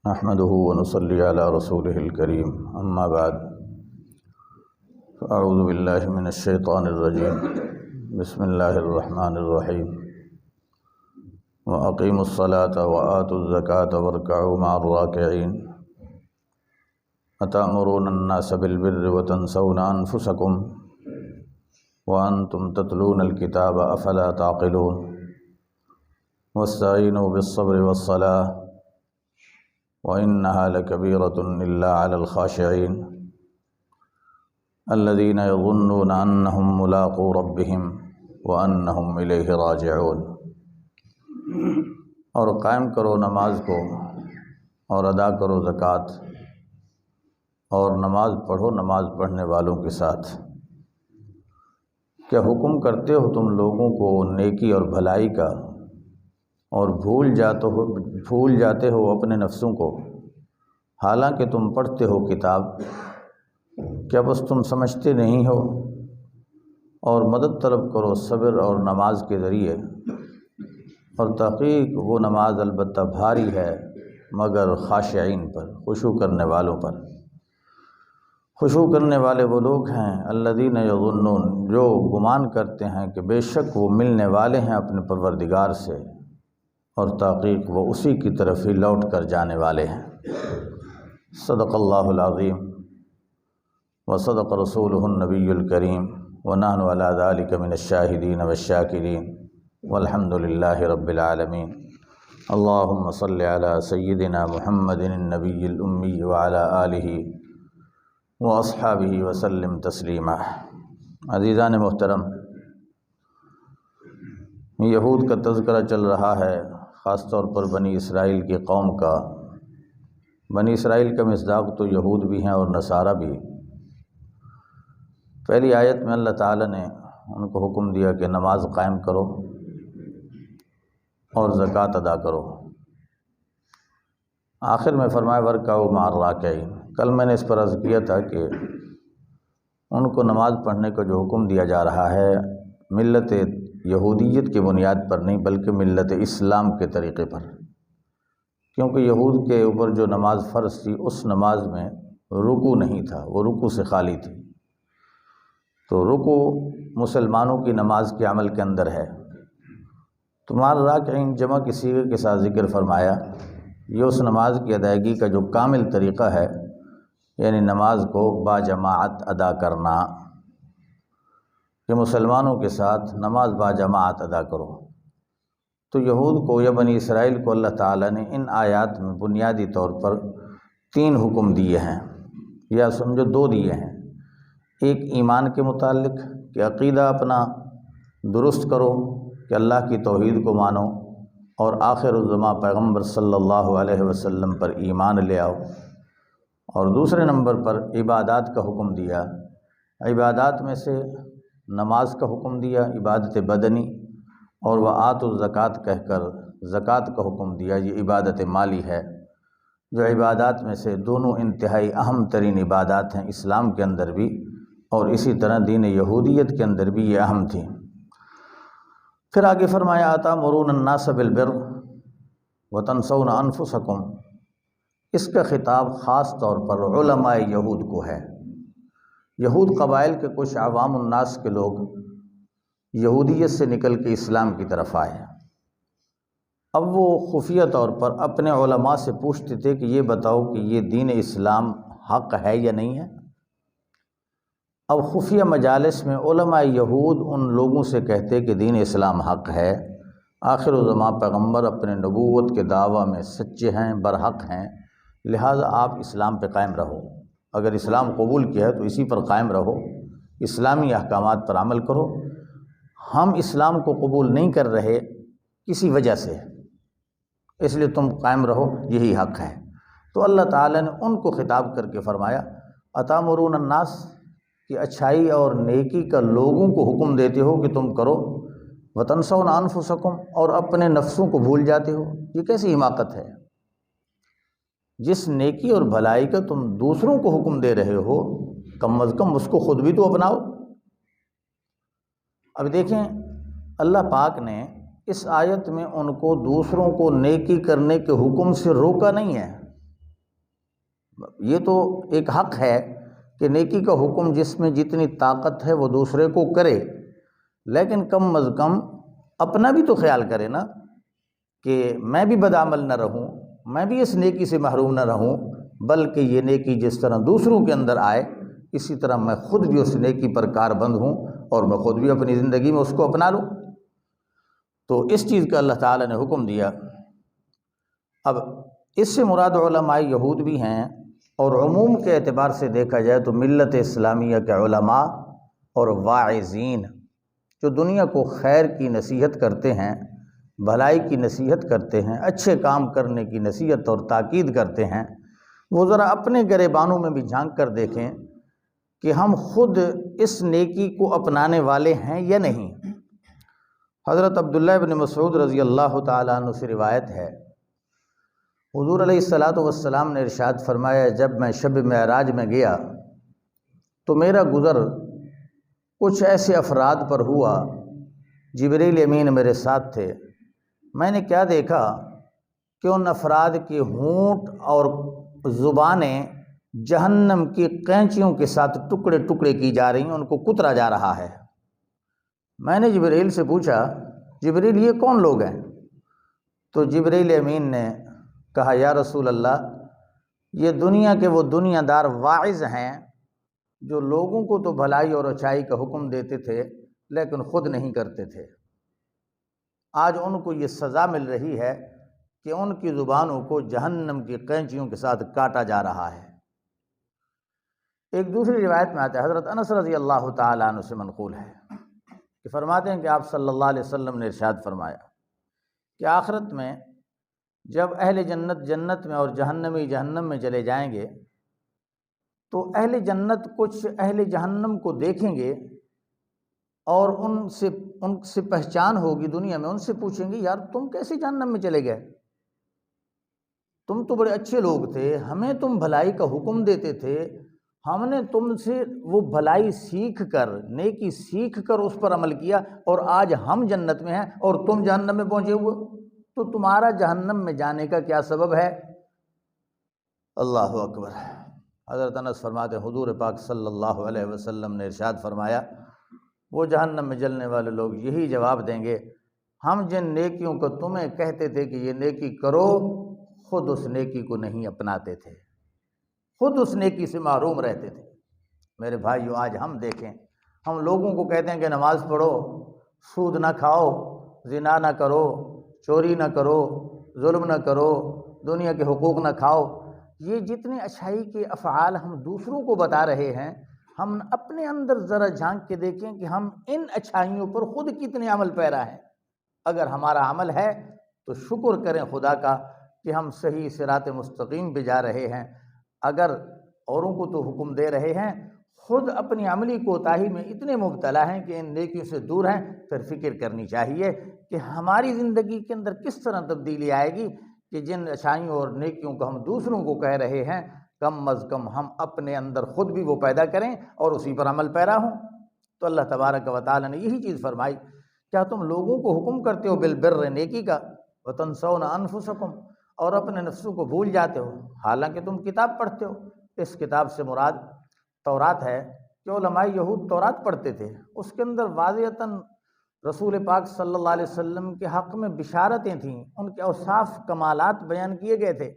نحمده ونصلي على رسوله الكريم اما بعد فاعوذ باللہ من الشیطان الرجیم بسم اللہ الرحمن الرحیم واقیموا الصلاة وآتوا الزکاة وارکعوا مع الراکعین اتأمرون الناس بالبر وتنسون انفسکم وانتم تتلون الکتاب افلا تعقلون واستعینوا بالصبر والصلاة وَإِنَّهَا لَكَبِيرَةٌ إِلَّا عَلَى الْخَاشِعِينَ الَّذِينَ يَظُنُّونَ أَنَّهُمْ مُلَاقُو رَبِّهِمْ وَأَنَّهُمْ إِلَيْهِ رَاجِعُونَ۔ اور قائم کرو نماز کو اور ادا کرو زکوٰۃ، اور نماز پڑھو نماز پڑھنے والوں کے ساتھ۔ کیا حکم کرتے ہو تم لوگوں کو نیکی اور بھلائی کا، اور بھول جاتے ہو اپنے نفسوں کو، حالانکہ تم پڑھتے ہو کتاب؟ کیا بس تم سمجھتے نہیں ہو؟ اور مدد طلب کرو صبر اور نماز کے ذریعے، اور تحقیق وہ نماز البتہ بھاری ہے مگر خاشعین پر، خشوع کرنے والوں پر۔ خشوع کرنے والے وہ لوگ ہیں الذین یظنون، جو گمان کرتے ہیں کہ بے شک وہ ملنے والے ہیں اپنے پروردگار سے، اور تحقیق وہ اسی کی طرف ہی لوٹ کر جانے والے ہیں۔ صدق اللہ العظیم وصدق رسولہ النبی الکریم ونحن علی ذلک من الشاہدین والشاکرین والحمد للہ رب العالمین۔ اللہم صل علی سیدنا محمد النبی الامی وعلی آلہ واصحابہ وسلم تسلیما۔ عزیزان محترم، یہود کا تذکرہ چل رہا ہے، خاص طور پر بنی اسرائیل کی قوم کا۔ بنی اسرائیل کا مصداق تو یہود بھی ہیں اور نصارہ بھی۔ پہلی آیت میں اللہ تعالیٰ نے ان کو حکم دیا کہ نماز قائم کرو اور زکوٰۃ ادا کرو۔ آخر میں فرمایا وارکعوا مع الراکعین۔ کل میں نے اس پر عرض کیا تھا کہ ان کو نماز پڑھنے کا جو حکم دیا جا رہا ہے، ملت یہودیت کی بنیاد پر نہیں بلکہ ملت اسلام کے طریقے پر، کیونکہ یہود کے اوپر جو نماز فرض تھی اس نماز میں رکوع نہیں تھا، وہ رکوع سے خالی تھی۔ تو رکوع مسلمانوں کی نماز کے عمل کے اندر ہے۔ تو مع الراکعین جمع کی صیغے کے ساتھ ذکر فرمایا، یہ اس نماز کی ادائیگی کا جو کامل طریقہ ہے، یعنی نماز کو با جماعت ادا کرنا، کہ مسلمانوں کے ساتھ نماز با جماعت ادا کرو۔ تو یہود کو یا بنی اسرائیل کو اللہ تعالیٰ نے ان آیات میں بنیادی طور پر 3 حکم دیے ہیں، یا سمجھو 2 دیے ہیں۔ ایک ایمان کے متعلق کہ عقیدہ اپنا درست کرو، کہ اللہ کی توحید کو مانو، اور آخر الزماں پیغمبر صلی اللہ علیہ وسلم پر ایمان لے آؤ۔ اور دوسرے نمبر پر عبادات کا حکم دیا۔ عبادات میں سے نماز کا حکم دیا، عبادت بدنی، اور وآتوا الزکاۃ کہہ کر زکوٰۃ کا حکم دیا، یہ عبادت مالی ہے، جو عبادات میں سے دونوں انتہائی اہم ترین عبادات ہیں اسلام کے اندر بھی، اور اسی طرح دین یہودیت کے اندر بھی یہ اہم تھی۔ پھر آگے فرمایا اتأمرون الناس بالبر وتنسون انفسکم۔ اس کا خطاب خاص طور پر علماء یہود کو ہے۔ یہود قبائل کے کچھ عوام الناس کے لوگ یہودیت سے نکل کے اسلام کی طرف آئے۔ اب وہ خفیہ طور پر اپنے علماء سے پوچھتے تھے کہ یہ بتاؤ کہ یہ دین اسلام حق ہے یا نہیں ہے۔ اب خفیہ مجالس میں علماء یہود ان لوگوں سے کہتے کہ دین اسلام حق ہے، آخر الزماں پیغمبر اپنے نبوت کے دعویٰ میں سچے ہیں، برحق ہیں، لہٰذا آپ اسلام پہ قائم رہو۔ اگر اسلام قبول کیا ہے تو اسی پر قائم رہو، اسلامی احکامات پر عمل کرو۔ ہم اسلام کو قبول نہیں کر رہے کسی وجہ سے، اس لیے تم قائم رہو، یہی حق ہے۔ تو اللہ تعالیٰ نے ان کو خطاب کر کے فرمایا اتأمرون الناس، کہ اچھائی اور نیکی کا لوگوں کو حکم دیتے ہو کہ تم کرو، وتنسون انفسکم، اور اپنے نفسوں کو بھول جاتے ہو۔ یہ کیسی حماقت ہے؟ جس نیکی اور بھلائی کا تم دوسروں کو حکم دے رہے ہو، کم از کم اس کو خود بھی تو اپناؤ۔ اب دیکھیں، اللہ پاک نے اس آیت میں ان کو دوسروں کو نیکی کرنے کے حکم سے روکا نہیں ہے، یہ تو ایک حق ہے کہ نیکی کا حکم جس میں جتنی طاقت ہے وہ دوسرے کو کرے، لیکن کم از کم اپنا بھی تو خیال کرے نا کہ میں بھی بدعمل نہ رہوں، میں بھی اس نیکی سے محروم نہ رہوں، بلکہ یہ نیکی جس طرح دوسروں کے اندر آئے اسی طرح میں خود بھی اس نیکی پر کاربند ہوں اور میں خود بھی اپنی زندگی میں اس کو اپنا لوں۔ تو اس چیز کا اللہ تعالیٰ نے حکم دیا۔ اب اس سے مراد علماء یہود بھی ہیں، اور عموم کے اعتبار سے دیکھا جائے تو ملت اسلامیہ کے علماء اور واعظین جو دنیا کو خیر کی نصیحت کرتے ہیں، بھلائی کی نصیحت کرتے ہیں، اچھے کام کرنے کی نصیحت اور تاکید کرتے ہیں، وہ ذرا اپنے گریبانوں میں بھی جھانک کر دیکھیں کہ ہم خود اس نیکی کو اپنانے والے ہیں یا نہیں۔ حضرت عبداللہ ابن مسعود رضی اللہ تعالیٰ عنہ سے روایت ہے، حضور علیہ الصلاۃ والسلام نے ارشاد فرمایا، جب میں شب معراج میں گیا تو میرا گزر کچھ ایسے افراد پر ہوا، جبریل امین میرے ساتھ تھے۔ میں نے کیا دیکھا کہ ان افراد کے ہونٹ اور زبانیں جہنم کی قینچیوں کے ساتھ ٹکڑے ٹکڑے کی جا رہی ہیں، ان کو کترا جا رہا ہے۔ میں نے جبریل سے پوچھا، جبریل یہ کون لوگ ہیں؟ تو جبریل امین نے کہا، یا رسول اللہ، یہ دنیا کے وہ دنیا دار واعظ ہیں جو لوگوں کو تو بھلائی اور اچھائی کا حکم دیتے تھے لیکن خود نہیں کرتے تھے۔ آج ان کو یہ سزا مل رہی ہے کہ ان کی زبانوں کو جہنم کی قینچیوں کے ساتھ کاٹا جا رہا ہے۔ ایک دوسری روایت میں آتا ہے، حضرت انس رضی اللہ تعالیٰ عنہ سے منقول ہے کہ فرماتے ہیں کہ آپ صلی اللہ علیہ وسلم نے ارشاد فرمایا کہ آخرت میں جب اہل جنت جنت میں اور جہنمی جہنم میں چلے جائیں گے تو اہل جنت کچھ اہل جہنم کو دیکھیں گے اور ان سے پہچان ہوگی دنیا میں، ان سے پوچھیں گے، یار تم کیسے جہنم میں چلے گئے؟ تم تو بڑے اچھے لوگ تھے، ہمیں تم بھلائی کا حکم دیتے تھے، ہم نے تم سے وہ بھلائی سیکھ کر، نیکی سیکھ کر اس پر عمل کیا، اور آج ہم جنت میں ہیں اور تم جہنم میں پہنچے ہوئے، تو تمہارا جہنم میں جانے کا کیا سبب ہے؟ اللہ اکبر۔ حضرت انس فرماتے ہیں، حضور پاک صلی اللہ علیہ وسلم نے ارشاد فرمایا، وہ جہنم میں جلنے والے لوگ یہی جواب دیں گے، ہم جن نیکیوں کو تمہیں کہتے تھے کہ یہ نیکی کرو، خود اس نیکی کو نہیں اپناتے تھے، خود اس نیکی سے محروم رہتے تھے۔ میرے بھائیو، آج ہم دیکھیں، ہم لوگوں کو کہتے ہیں کہ نماز پڑھو، سود نہ کھاؤ، زنا نہ کرو، چوری نہ کرو، ظلم نہ کرو، دنیا کے حقوق نہ کھاؤ۔ یہ جتنے اچھائی کے افعال ہم دوسروں کو بتا رہے ہیں، ہم اپنے اندر ذرا جھانک کے دیکھیں کہ ہم ان اچھائیوں پر خود کتنے عمل پیرا ہیں۔ اگر ہمارا عمل ہے تو شکر کریں خدا کا کہ ہم صحیح صراط مستقیم پہ جا رہے ہیں۔ اگر اوروں کو تو حکم دے رہے ہیں، خود اپنی عملی کوتاہی میں اتنے مبتلا ہیں کہ ان نیکیوں سے دور ہیں، پھر فکر کرنی چاہیے کہ ہماری زندگی کے اندر کس طرح تبدیلی آئے گی کہ جن اچھائیوں اور نیکیوں کو ہم دوسروں کو کہہ رہے ہیں، کم از کم ہم اپنے اندر خود بھی وہ پیدا کریں اور اسی پر عمل پیرا ہوں۔ تو اللہ تبارک و تعالیٰ نے یہی چیز فرمائی، کیا تم لوگوں کو حکم کرتے ہو بالبر، نیکی کا، وتنسون انفسکم، اور اپنے نفسوں کو بھول جاتے ہو، حالانکہ تم کتاب پڑھتے ہو۔ اس کتاب سے مراد تورات ہے کہ علماء یہود تورات پڑھتے تھے، اس کے اندر واضحتاً رسول پاک صلی اللہ علیہ وسلم کے حق میں بشارتیں تھیں، ان کے اوصاف کمالات بیان کیے گئے تھے،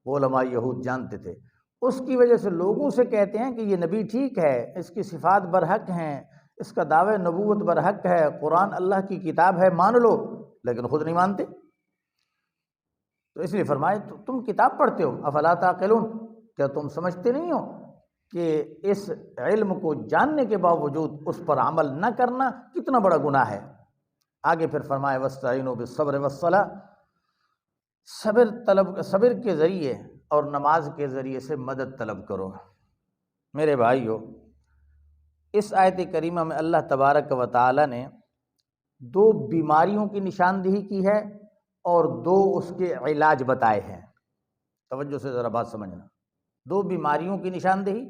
وہ علماء یہود جانتے تھے۔ اس کی وجہ سے لوگوں سے کہتے ہیں کہ یہ نبی ٹھیک ہے، اس کی صفات برحق ہیں، اس کا دعوی نبوت برحق ہے، قرآن اللہ کی کتاب ہے، مان لو، لیکن خود نہیں مانتے۔ تو اس لیے فرمائے تم کتاب پڑھتے ہو، افلا تعقلون، کیا تم سمجھتے نہیں ہو کہ اس علم کو جاننے کے باوجود اس پر عمل نہ کرنا کتنا بڑا گناہ ہے۔ آگے پھر فرمائے وَاسْتَعِینُوا بِالصَّبْرِ وَالصَّلَاةِ، صبر کے ذریعے اور نماز کے ذریعے سے مدد طلب کرو۔ میرے بھائیو، اس آیت کریمہ میں اللہ تبارک و تعالی نے دو بیماریوں کی نشاندہی کی ہے اور دو اس کے علاج بتائے ہیں۔ توجہ سے ذرا بات سمجھنا، دو بیماریوں کی نشاندہی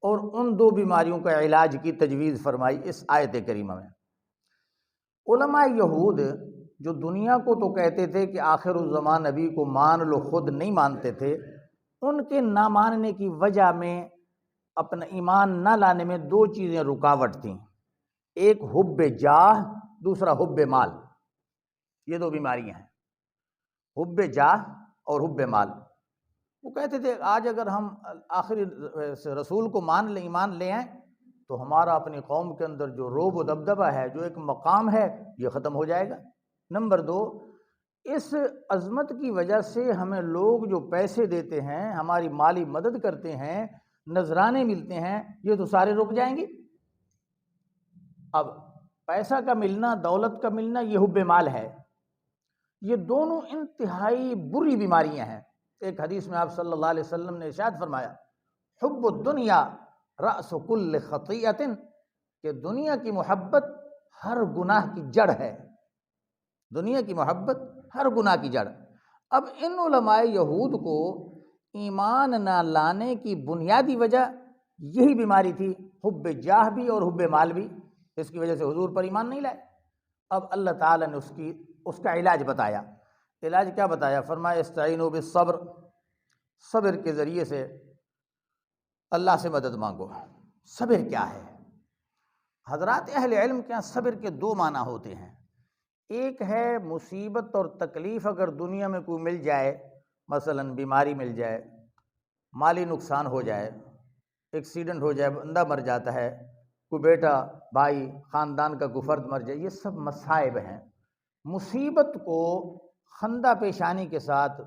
اور ان دو بیماریوں کا علاج کی تجویز فرمائی اس آیت کریمہ میں۔ علماء یہود جو دنیا کو تو کہتے تھے کہ آخر الزمان نبی کو مان لو، خود نہیں مانتے تھے، ان کے نہ ماننے کی وجہ میں اپنا ایمان نہ لانے میں دو چیزیں رکاوٹ تھیں، ایک حب جاہ، دوسرا حب مال۔ یہ دو بیماریاں ہیں، حب جاہ اور حب مال۔ وہ کہتے تھے آج اگر ہم آخری رسول کو مان لیں، ایمان لے آئیں، تو ہمارا اپنی قوم کے اندر جو رعب و دبدبہ ہے، جو ایک مقام ہے، یہ ختم ہو جائے گا۔ نمبر دو، اس عظمت کی وجہ سے ہمیں لوگ جو پیسے دیتے ہیں، ہماری مالی مدد کرتے ہیں، نذرانے ملتے ہیں، یہ تو سارے رک جائیں گے۔ اب پیسہ کا ملنا، دولت کا ملنا، یہ حب مال ہے۔ یہ دونوں انتہائی بری بیماریاں ہیں۔ ایک حدیث میں آپ صلی اللہ علیہ وسلم نے ارشاد فرمایا، حب الدنیا رأس کل خطیئۃ، کہ دنیا کی محبت ہر گناہ کی جڑ ہے۔ دنیا کی محبت ہر گناہ کی جڑ۔ اب ان علماء یہود کو ایمان نہ لانے کی بنیادی وجہ یہی بیماری تھی، حب جاہ بھی اور حب مال بھی۔ اس کی وجہ سے حضور پر ایمان نہیں لائے۔ اب اللہ تعالیٰ نے اس کا علاج بتایا۔ علاج کیا بتایا؟ فرمایا استعینوا بالصبر، صبر کے ذریعے سے اللہ سے مدد مانگو۔ صبر کیا ہے؟ حضرات اہل علم کے یہاں صبر کے دو معنی ہوتے ہیں۔ ایک ہے مصیبت اور تکلیف اگر دنیا میں کوئی مل جائے، مثلا بیماری مل جائے، مالی نقصان ہو جائے، ایکسیڈنٹ ہو جائے، بندہ مر جاتا ہے، کوئی بیٹا، بھائی، خاندان کا کوئی فرد مر جائے، یہ سب مصائب ہیں۔ مصیبت کو خندہ پیشانی کے ساتھ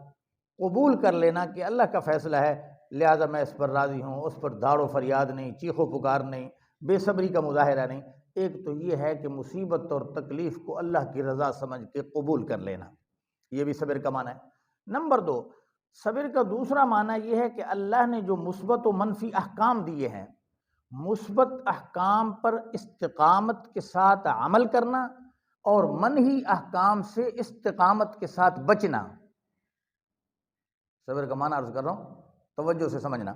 قبول کر لینا کہ اللہ کا فیصلہ ہے، لہذا میں اس پر راضی ہوں، اس پر دھاڑ و فریاد نہیں، چیخ و پکار نہیں، بے صبری کا مظاہرہ نہیں۔ ایک تو یہ ہے کہ مصیبت اور تکلیف کو اللہ کی رضا سمجھ کے قبول کر لینا، یہ بھی صبر کا معنی ہے۔ نمبر دو، صبر کا دوسرا معنی یہ ہے کہ اللہ نے جو مثبت و منفی احکام دیے ہیں، مثبت احکام پر استقامت کے ساتھ عمل کرنا اور منہی احکام سے استقامت کے ساتھ بچنا۔ صبر کا معنی عرض کر رہا ہوں، توجہ سے سمجھنا۔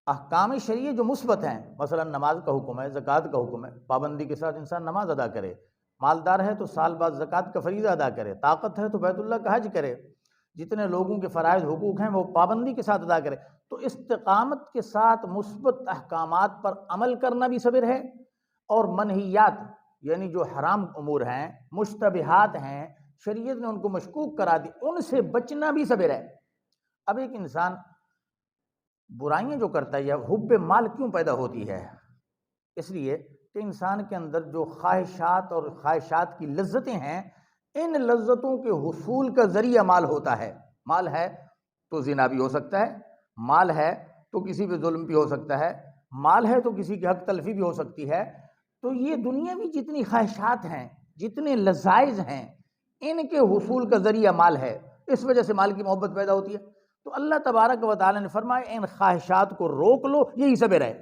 احکام شرعیہ جو مثبت ہیں، مثلا نماز کا حکم ہے، زکوٰۃ کا حکم ہے، پابندی کے ساتھ انسان نماز ادا کرے، مالدار ہے تو سال بعد زکوٰۃ کا فریضہ ادا کرے، طاقت ہے تو بیت اللہ کا حج کرے، جتنے لوگوں کے فرائض حقوق ہیں وہ پابندی کے ساتھ ادا کرے۔ تو استقامت کے ساتھ مثبت احکامات پر عمل کرنا بھی صبر ہے، اور منہیات یعنی جو حرام امور ہیں، مشتبہات ہیں، شریعت نے ان کو مشکوک کرا دی، ان سے بچنا بھی صبر ہے۔ اب ایک انسان برائیاں جو کرتا ہے، یا حب مال کیوں پیدا ہوتی ہے؟ اس لیے کہ انسان کے اندر جو خواہشات اور خواہشات کی لذتیں ہیں، ان لذتوں کے حصول کا ذریعہ مال ہوتا ہے۔ مال ہے تو زنا بھی ہو سکتا ہے، مال ہے تو کسی پہ ظلم بھی ہو سکتا ہے، مال ہے تو کسی کی حق تلفی بھی ہو سکتی ہے۔ تو یہ دنیاوی جتنی خواہشات ہیں، جتنے لذائذ ہیں، ان کے حصول کا ذریعہ مال ہے، اس وجہ سے مال کی محبت پیدا ہوتی ہے۔ تو اللہ تبارک و تعالیٰ نے فرمایا ان خواہشات کو روک لو، یہی صبر ہے۔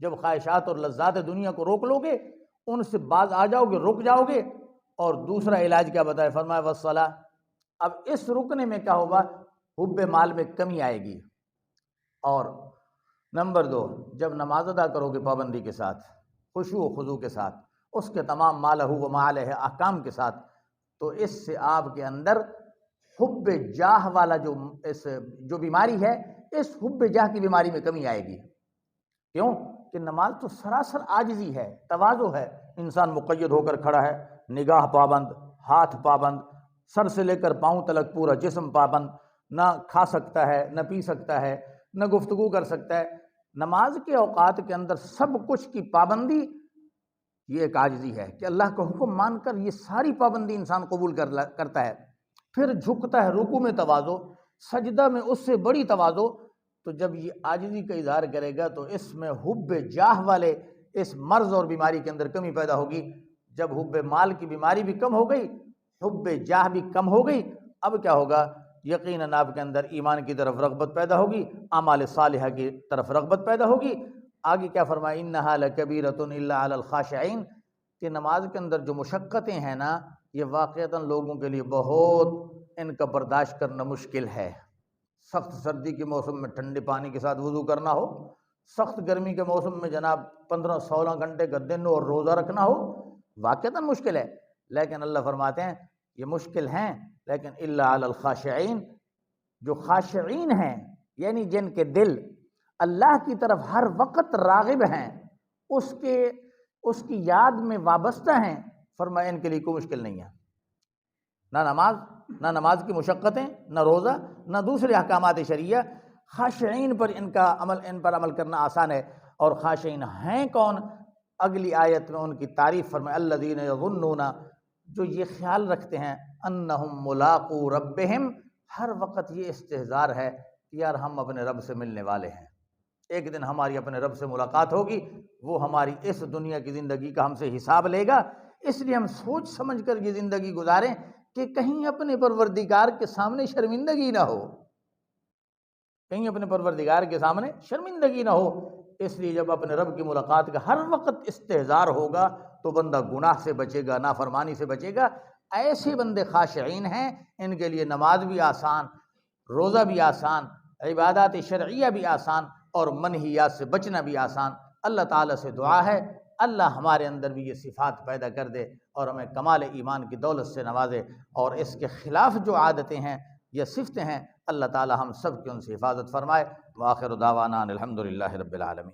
جب خواہشات اور لذات دنیا کو روک لو گے، ان سے باز آ جاؤ گے، رک جاؤ گے۔ اور دوسرا علاج کیا بتایا؟ فرمایا والصلاۃ۔ اب اس رکنے میں کیا ہوگا؟ حب مال میں کمی آئے گی۔ اور نمبر دو، جب نماز ادا کرو گے پابندی کے ساتھ، خشوع و خضوع کے ساتھ، اس کے تمام مالہ و معالہ احکام کے ساتھ، تو اس سے آپ کے اندر حب جاہ والا جو بیماری ہے، اس حب جاہ کی بیماری میں کمی آئے گی۔ کیوں کہ نماز تو سراسر عاجزی ہے، تواضع ہے۔ انسان مقید ہو کر کھڑا ہے، نگاہ پابند، ہاتھ پابند، سر سے لے کر پاؤں تلک پورا جسم پابند، نہ کھا سکتا ہے، نہ پی سکتا ہے، نہ گفتگو کر سکتا ہے۔ نماز کے اوقات کے اندر سب کچھ کی پابندی، یہ ایک عاجزی ہے کہ اللہ کا حکم مان کر یہ ساری پابندی انسان قبول کرتا ہے۔ پھر جھکتا ہے، رکوع میں تواضع، سجدہ میں اس سے بڑی تواضع۔ تو جب یہ عاجزی کا اظہار کرے گا تو اس میں حب جاہ والے اس مرض اور بیماری کے اندر کمی پیدا ہوگی۔ جب حب مال کی بیماری بھی کم ہو گئی، حب جاہ بھی کم ہو گئی، اب کیا ہوگا؟ یقیناً آپ کے اندر ایمان کی طرف رغبت پیدا ہوگی، اعمال صالحہ کی طرف رغبت پیدا ہوگی۔ آگے کیا فرمایا؟ انہا لکبیرۃ الا علی الخاشعین، کہ نماز کے اندر جو مشقتیں ہیں نا، یہ واقعتاً لوگوں کے لیے بہت ان کا برداشت کرنا مشکل ہے۔ سخت سردی کے موسم میں ٹھنڈے پانی کے ساتھ وضو کرنا ہو، سخت گرمی کے موسم میں جناب 15-16 گھنٹے کا دن اور روزہ رکھنا ہو، واقعتاً مشکل ہے۔ لیکن اللہ فرماتے ہیں یہ مشکل ہیں، لیکن الا علی الخاشعین، جو خاشعین ہیں یعنی جن کے دل اللہ کی طرف ہر وقت راغب ہیں، اس کی یاد میں وابستہ ہیں، فرمایا ان کے لیے کوئی مشکل نہیں ہے، نہ نماز کی مشقتیں، نہ روزہ، نہ دوسرے احکامات شرعیہ، خاشعین پر ان پر عمل کرنا آسان ہے۔ اور خاشعین ہیں کون؟ اگلی آیت میں ان کی تعریف فرمائے، الذین یظنون، جو یہ خیال رکھتے ہیں، انہم ملاقو ربہم، ہر وقت یہ استحضار ہے کہ یار ہم اپنے رب سے ملنے والے ہیں، ایک دن ہماری اپنے رب سے ملاقات ہوگی، وہ ہماری اس دنیا کی زندگی کا ہم سے حساب لے گا، اس لیے ہم سوچ سمجھ کر یہ زندگی گزاریں کہ کہیں اپنے پروردگار کے سامنے شرمندگی نہ ہو، کہیں اپنے پروردگار کے سامنے شرمندگی نہ ہو۔ اس لیے جب اپنے رب کی ملاقات کا ہر وقت استحضار ہوگا تو بندہ گناہ سے بچے گا، نافرمانی سے بچے گا۔ ایسے بندے خاشعین ہیں، ان کے لیے نماز بھی آسان، روزہ بھی آسان، عبادات شرعیہ بھی آسان، اور منہیات سے بچنا بھی آسان۔ اللہ تعالیٰ سے دعا ہے اللہ ہمارے اندر بھی یہ صفات پیدا کر دے اور ہمیں کمال ایمان کی دولت سے نوازے، اور اس کے خلاف جو عادتیں ہیں یا صفتیں ہیں اللہ تعالیٰ ہم سب کی ان سے حفاظت فرمائے۔ وآخر دعوانا الحمد للہ رب العالمین۔